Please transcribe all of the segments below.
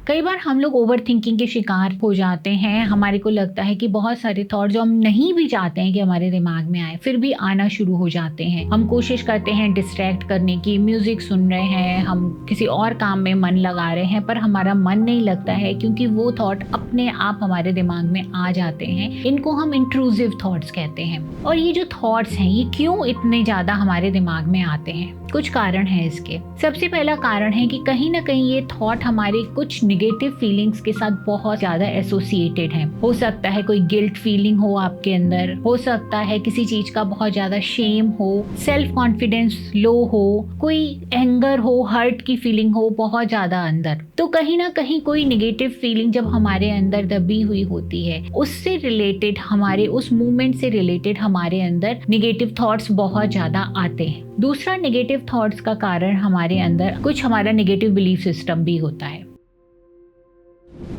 कई बार हम लोग ओवर थिंकिंग के शिकार हो जाते हैं। हमारे को लगता है कि बहुत सारे थॉट जो हम नहीं भी चाहते हैं कि हमारे दिमाग में आए, फिर भी आना शुरू हो जाते हैं। हम कोशिश करते हैं डिस्ट्रैक्ट करने की, म्यूजिक सुन रहे हैं, हम किसी और काम में मन लगा रहे हैं, पर हमारा मन नहीं लगता है क्योंकि वो थॉट अपने आप हमारे दिमाग में आ जाते हैं। इनको हम इंट्रूसिव थॉट्स कहते हैं। और ये जो थॉट्स हैं, ये क्यों इतने ज्यादा हमारे दिमाग में आते हैं? कुछ कारण है इसके। सबसे पहला कारण है कि कहीं ना कहीं ये थॉट हमारे कुछ निगेटिव फीलिंग्स के साथ बहुत ज्यादा एसोसिएटेड है। हो सकता है कोई गिल्ट फीलिंग हो आपके अंदर, हो सकता है किसी चीज का बहुत ज्यादा शेम हो, सेल्फ कॉन्फिडेंस लो हो, कोई एंगर हो, हर्ट की फीलिंग हो बहुत ज्यादा अंदर। तो कहीं ना कहीं कोई निगेटिव फीलिंग जब हमारे अंदर दबी हुई होती है, उससे रिलेटेड, हमारे उस मूवमेंट से रिलेटेड हमारे अंदर निगेटिव थॉट्स बहुत ज्यादा आते हैं। दूसरा नेगेटिव थॉट्स का कारण हमारे अंदर कुछ हमारा नेगेटिव बिलीफ सिस्टम भी होता है।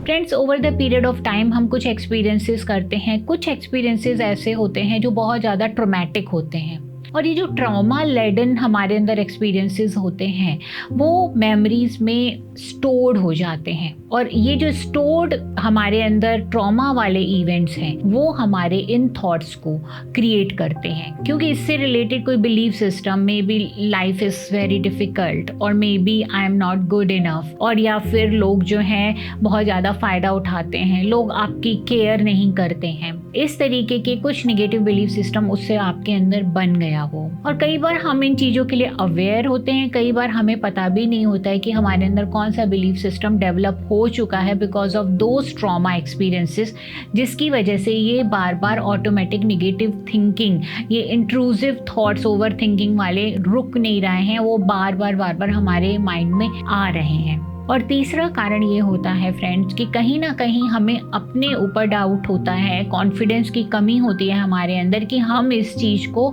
Friends, over the period of time हम कुछ एक्सपीरियंसेस करते हैं। कुछ एक्सपीरियंसेस ऐसे होते हैं जो बहुत ज़्यादा ट्रॉमेटिक होते हैं, और ये जो ट्रॉमा लेडन हमारे अंदर एक्सपीरियंसेस होते हैं वो मेमोरीज में स्टोर्ड हो जाते हैं। और ये जो स्टोर्ड हमारे अंदर ट्रॉमा वाले इवेंट्स हैं वो हमारे इन थॉट्स को क्रिएट करते हैं, क्योंकि इससे रिलेटेड कोई belief system, maybe life is very difficult, और maybe I am not good enough, और या फिर लोग जो हैं बहुत ज़्यादा फ़ायदा उठाते हैं, लोग आपकी केयर नहीं करते हैं। इस तरीके के कुछ निगेटिव बिलीफ सिस्टम उससे आपके अंदर बन गया हो। और कई बार हम इन चीज़ों के लिए अवेयर होते हैं, कई बार हमें पता भी नहीं होता है कि हमारे अंदर कौन सा बिलीफ सिस्टम डेवलप हो चुका है because of those trauma experiences, जिसकी वजह से ये बार बार ऑटोमेटिक निगेटिव थिंकिंग, ये इंट्रूसिव थॉट्स, ओवर थिंकिंग वाले रुक नहीं रहे हैं, वो बार बार हमारे माइंड में आ रहे हैं। और तीसरा कारण ये होता है फ्रेंड्स कि कहीं ना कहीं हमें अपने ऊपर डाउट होता है, कॉन्फिडेंस की कमी होती है हमारे अंदर कि हम इस चीज़ को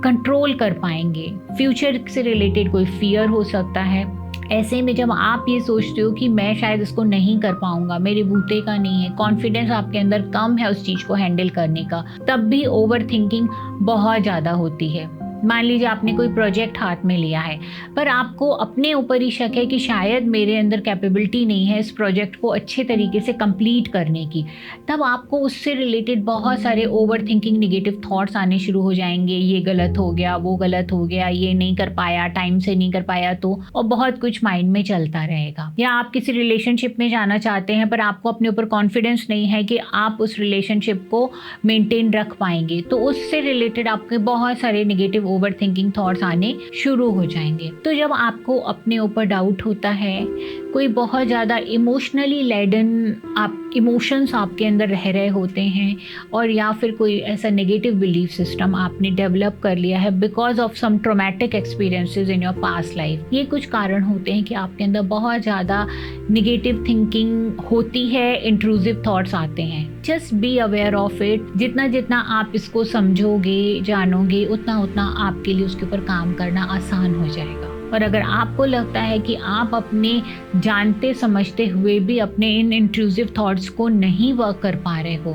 कंट्रोल कर पाएंगे। फ्यूचर से रिलेटेड कोई फियर हो सकता है। ऐसे में जब आप ये सोचते हो कि मैं शायद इसको नहीं कर पाऊंगा, मेरे बूते का नहीं है, कॉन्फिडेंस आपके अंदर कम है उस चीज़ को हैंडल करने का, तब भी ओवर थिंकिंग बहुत ज़्यादा होती है। मान लीजिए आपने कोई प्रोजेक्ट हाथ में लिया है, पर आपको अपने ऊपर ही शक है कि शायद मेरे अंदर कैपेबिलिटी नहीं है इस प्रोजेक्ट को अच्छे तरीके से कंप्लीट करने की, तब आपको उससे रिलेटेड बहुत सारे ओवर थिंकिंग निगेटिव थॉट्स आने शुरू हो जाएंगे। ये गलत हो गया, वो गलत हो गया, ये नहीं कर पाया, टाइम से नहीं कर पाया, तो और बहुत कुछ माइंड में चलता रहेगा। या आप किसी रिलेशनशिप में जाना चाहते हैं पर आपको अपने ऊपर कॉन्फिडेंस नहीं है कि आप उस रिलेशनशिप को मेंटेन रख पाएंगे, तो उससे रिलेटेड आपके बहुत सारे निगेटिव ओवर थिंकिंग थॉट्स आने शुरू हो जाएंगे। तो जब आपको अपने ऊपर डाउट होता है, कोई बहुत ज़्यादा इमोशनली लेडन आप इमोशंस आपके अंदर रह रहे होते हैं, और या फिर कोई ऐसा नेगेटिव बिलीफ सिस्टम आपने डेवलप कर लिया है because of some traumatic experiences in your past life, ये कुछ कारण होते हैं कि आपके अंदर बहुत ज़्यादा निगेटिव थिंकिंग होती है, इंट्रूसिव थॉट्स आते हैं। Just be aware of it. जितना जितना आप इसको समझोगे, जानोगे, उतना उतना आपके लिए उसके ऊपर काम करना आसान हो जाएगा। और अगर आपको लगता है कि आप अपने जानते समझते हुए भी अपने इन इंट्रूसिव थॉट्स को नहीं वर्क कर पा रहे हो,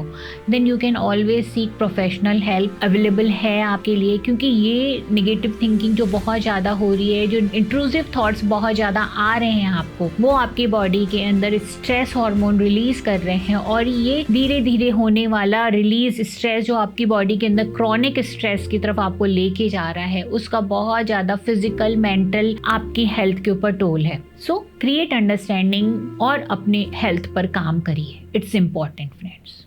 then you can always seek professional help. Available है आपके लिए, क्योंकि ये निगेटिव थिंकिंग जो बहुत ज़्यादा हो रही है, जो इंट्रूसिव थॉट्स बहुत ज़्यादा आ रहे हैं आपको, वो आपकी बॉडी के अंदर स्ट्रेस हार्मोन रिलीज कर रहे हैं, और ये धीरे धीरे होने वाला रिलीज स्ट्रेस जो आपकी बॉडी के अंदर क्रॉनिक स्ट्रेस की तरफ आपको लेके जा रहा है, उसका बहुत ज़्यादा फिजिकल, मेंटल, आपकी हेल्थ के ऊपर टोल है। सो क्रिएट अंडरस्टैंडिंग और अपने हेल्थ पर काम करिए। It's important friends.